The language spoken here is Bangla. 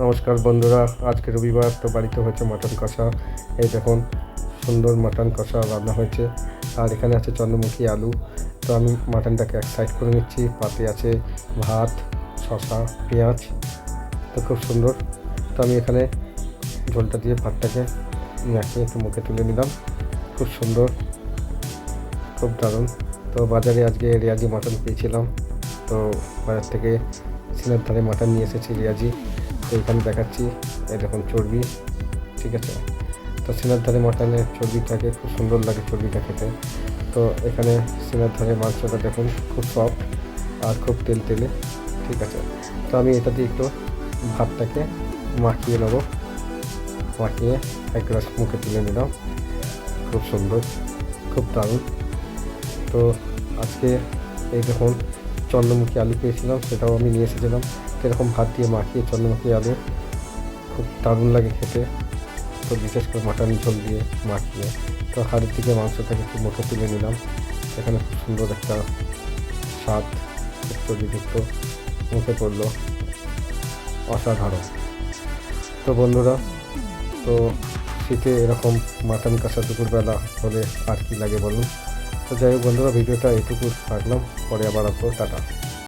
নমস্কার বন্ধুরা, আজকে রবিবার, তো বাড়িতে হচ্ছে মাটন কষা। এই দেখুন, সুন্দর মাটন কষা রান্না হয়েছে। আর এখানে আছে চন্দ্রমুখী আলু। তো আমি মাটনটাকে এক সাইড করে নিচ্ছি। পাতে আছে ভাত, শসা, পেঁয়াজ। তো খুব সুন্দর। তো আমি এখানে ঝোলটা দিয়ে ভাতটাকে মাখিয়ে একটু মুখে তুলে নিলাম। খুব সুন্দর, খুব দারুণ। তো বাজারে আজকে রেয়াজি মাটন পেয়েছিলাম। তো বাজার থেকে সিনার ধারে মাটন নিয়ে এসেছি রেয়াজি। তো এখানে দেখাচ্ছি, এই দেখুন চর্বি, ঠিক আছে। তো সিনার ধারে মাটনের চর্বিটাকে খুব সুন্দর লাগে চর্বিটা খেতে। তো এখানে সিনার ধারে মাংসটা দেখুন খুব সফট আর খুব তেল তেলে, ঠিক আছে। তো আমি এটা দিয়ে একটু ভাতটাকে মাখিয়ে নেব। মাখিয়ে এক গ্লাস মুখে তুলে নিলাম। খুব সুন্দর, খুব দারুণ। তো আজকে এই দেখুন চন্দ্রমুখী আলু পেয়েছিলাম, সেটাও আমি নিয়ে এসেছিলাম। এরকম ভাত দিয়ে মাখিয়ে চন্দ্রমুখী আলু খুব দারুণ লাগে খেতে। তো বিশেষ করে মাটন ঝোল দিয়ে মাখিয়ে, তো হাড়ের দিকে মাংসটাকে একটু মুখে তুলে নিলাম। এখানে খুব সুন্দর একটা স্বাদ চর্বিযুক্ত মুখে পড়লো, অসাধারণ। তো বন্ধুরা, তো শীতে এরকম মাটন কষা দুপুরবেলা হলে আর কি লাগে বলুন। তো যাই হোক বন্ধুরা, ভিডিওটা এটুকু রাখলাম, পরে আবার আসবো, টাটা।